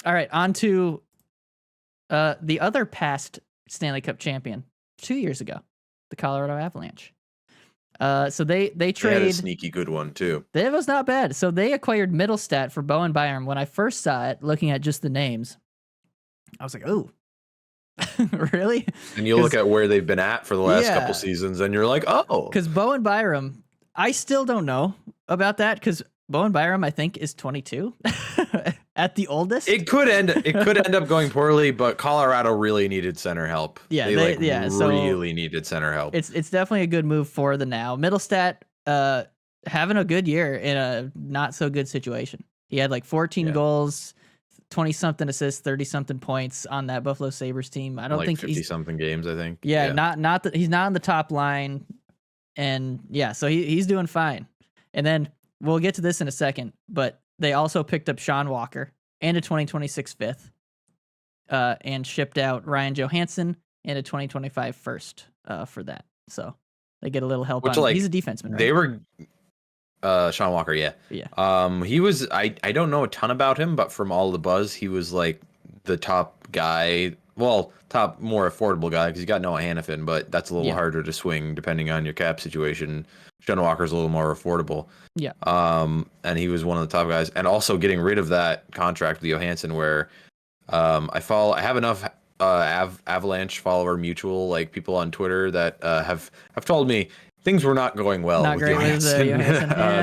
All right, on to the other past Stanley Cup champion 2 years ago, the Colorado Avalanche. So they They had a trade. sneaky good one too. That was not bad. So they acquired Mittelstadt for Bo Byram. When I first saw it, looking at just the names, I was like, "Oh, really?" And you look at where they've been at for the last Yeah. couple seasons, and you're like, oh, Because Bo Byram, I still don't know about that because Bo Byram, I think, is 22 at the oldest. it could end up going poorly, but Colorado really needed center help. Yeah, they really needed center help. It's definitely a good move for the now. Mittelstadt having a good year in a not so good situation. He had like 14 goals, 20 something assists, 30 something points on that Buffalo Sabres team. I don't like think 50 something games, I think. Yeah, not that he's not on the top line, and so he's doing fine. And then we'll get to this in a second, but they also picked up Sean Walker and a 2026 fifth, and shipped out Ryan Johansson and a 2025 first for that. So they get a little help. He's a defenseman, right? They were Sean Walker, yeah. He was. I don't know a ton about him, but from all the buzz, he was like the top guy. Well, top more affordable guy because you got Noah Hannafin, but that's a little harder to swing depending on your cap situation. Sean Walker's a little more affordable. Yeah. And he was one of the top guys, and also getting rid of that contract with Johansson, where I have enough Avalanche follower mutual like people on Twitter that have told me things were not going well with Johansson.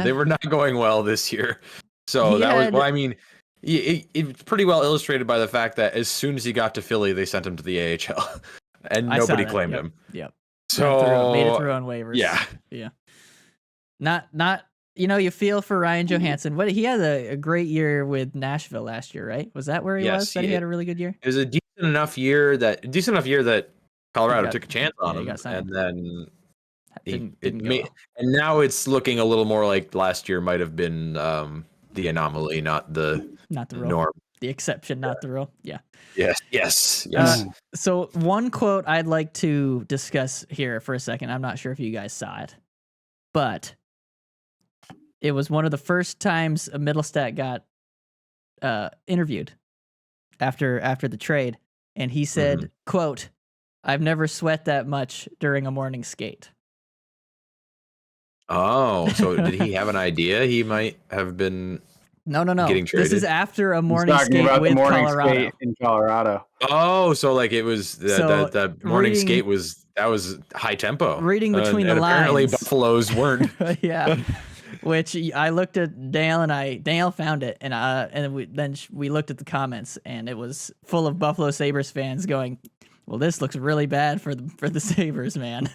They were not going well this year. So I mean, it's pretty well illustrated by the fact that as soon as he got to Philly, they sent him to the AHL, and nobody claimed him. Yep. So made it through on waivers. Yeah. Not. You feel for Ryan Johansson. He had a great year with Nashville last year, right? Was that where he was? He had a really good year. It was a decent enough year that Colorado took a chance on him, and then and now it's looking a little more like last year might have been the anomaly, not the rule. Norm. The exception, not the rule. Yeah. Yes. So one quote I'd like to discuss here for a second. I'm not sure if you guys saw it, but it was one of the first times a Mittelstadt got interviewed after the trade, and he said, quote, "I've never sweat that much during a morning skate." Oh, so did he have an idea he might have been getting traded? This is after a morning skate with Colorado. Skate in Colorado. Oh, so like it was the morning skate was high tempo. Reading between the lines. Apparently Buffaloes weren't. Yeah. Which I looked at Dale found it, and we looked at the comments, and it was full of Buffalo Sabres fans going, "Well, this looks really bad for the Sabres, man."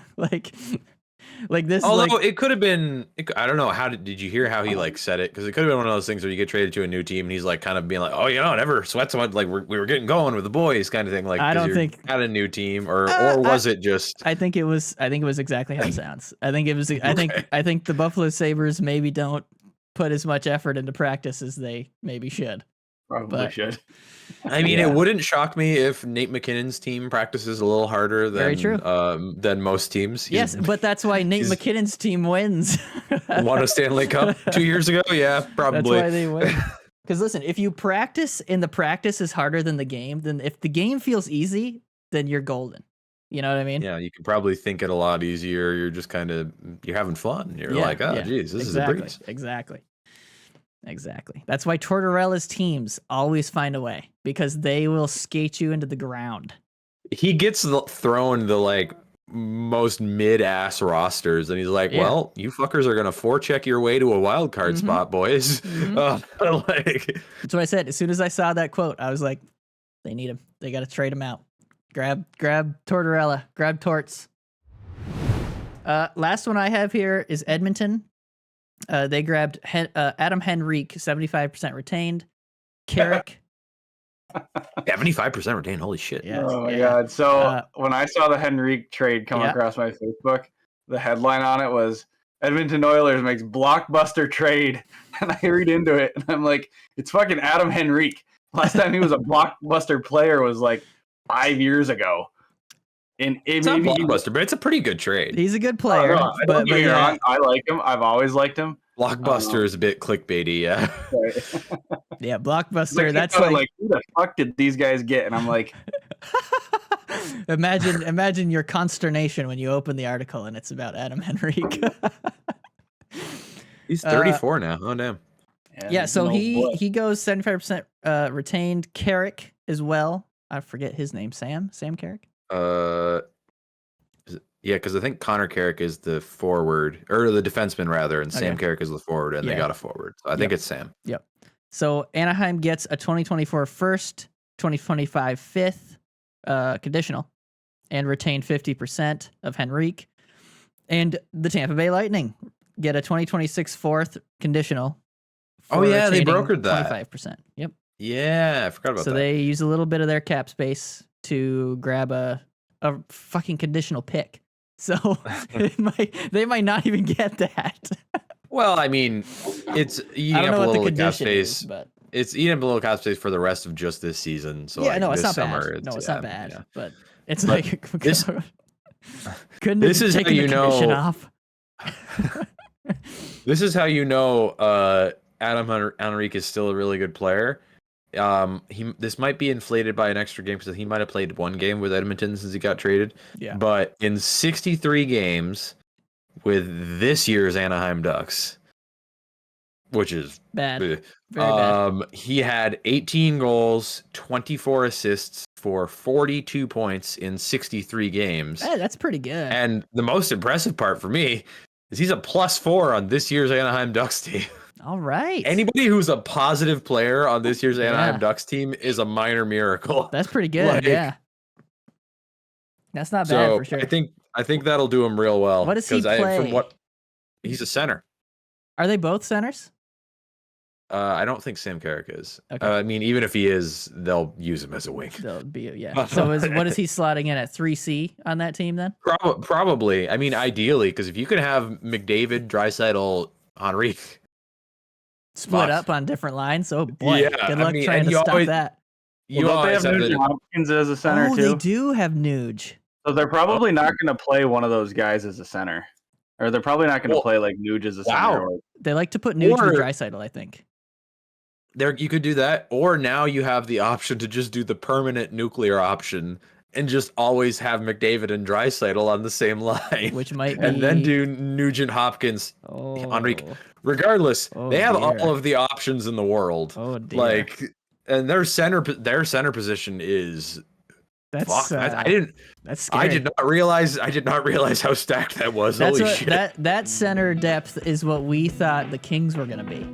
like this. Although it could have been, I don't know. Did you hear how he like said it? Because it could have been one of those things where you get traded to a new team, and he's like kind of being like, "Oh, never sweat so much. Like we were getting going with the boys," kind of thing. Like I don't think at a new team, or was it just? I think it was exactly how it sounds. I think it was. I think the Buffalo Sabres maybe don't put as much effort into practice as they maybe should. Probably should. I mean, it wouldn't shock me if Nate McKinnon's team practices a little harder than most teams. Yes, but that's why Nate McKinnon's team wins. Won a Stanley Cup 2 years ago? Yeah, probably. That's why they win. Because listen, if you practice and the practice is harder than the game, then if the game feels easy, then you're golden. You know what I mean? Yeah, you can probably think it a lot easier. You're just you're having fun. You're like, geez, this is a breeze. Exactly. That's why Tortorella's teams always find a way, because they will skate you into the ground. He gets thrown the most mid-ass rosters, and he's like, well, you fuckers are gonna forecheck your way to a wild card spot, boys. That's what I said. As soon as I saw that quote, I was like, they need him. They got to trade him out. Grab Tortorella. Grab Torts. Last one I have here is Edmonton. They grabbed Adam Henrique, 75% retained. Carrick. 75% retained. Holy shit. Yeah, oh my God. So when I saw the Henrique trade come across my Facebook, the headline on it was Edmonton Oilers makes blockbuster trade. And I read into it and I'm like, it's fucking Adam Henrique. Last time he was a blockbuster player was 5 years ago. And it's not blockbuster, but it's a pretty good trade. He's a good player. But I like him. I've always liked him. Blockbuster is a bit clickbaity, yeah. Yeah, blockbuster. Like, That's like who the fuck did these guys get? And I'm like, imagine your consternation when you open the article and it's about Adam Henrique. He's 34 now. Oh damn. Yeah, so he goes 75% retained. Carrick as well. I forget his name. Sam Carrick. Yeah, because I think Connor Carrick is the forward, or the defenseman rather, and Sam Carrick is the forward, and they got a forward. So I think it's Sam. Yep. So Anaheim gets a 2024 first, 2025 fifth conditional, and retain 50% of Henrique. And the Tampa Bay Lightning get a 2026 fourth conditional. Oh yeah, they brokered that. 25%. Yep. Yeah, I forgot about that. So they use a little bit of their cap space to grab a fucking conditional pick. So they might not even get that. Well, I mean, it's eating up a little cap space, but it's eating up a little cap space for the rest of just this season. So yeah, no, it's not summer, bad. It's not bad. Yeah. But it's like this. Couldn't this is taken the commission off. This is how you know Adam Henrique is still a really good player. This might be inflated by an extra game because he might have played one game with Edmonton since he got traded. Yeah. But in 63 games with this year's Anaheim Ducks, which is bad, very bad. He had 18 goals, 24 assists for 42 points in 63 games. Hey, that's pretty good. And the most impressive part for me is he's a +4 on this year's Anaheim Ducks team. All right. Anybody who's a positive player on this year's Anaheim Ducks team is a minor miracle. That's pretty good. Yeah. That's not bad for sure. I think that'll do him real well. What does he play? He's a center. Are they both centers? I don't think Sam Carrick is. Okay. I mean, even if he is, they'll use him as a wing. They'll be So what is he slotting in at 3C on that team then? Probably. I mean, ideally, because if you could have McDavid, Draisaitl, Henrique split up on different lines. Oh boy, good luck trying to stop that. You always have Nugent-Hopkins as a center too. They do have Nuge. So they're probably not going to play one of those guys as a center, or they're probably not going to play like Nuge as a center. They like to put Nuge with Draisaitl, I think. There, you could do that, or now you have the option to just do the permanent nuclear option and just always have McDavid and Draisaitl on the same line, which might be... and then do Nugent-Hopkins, Henrique. Regardless, they have all of the options in the world. Oh dear. Like, and their center position is. That's scary. I did not realize how stacked that was. Holy shit. That center depth is what we thought the Kings were gonna be.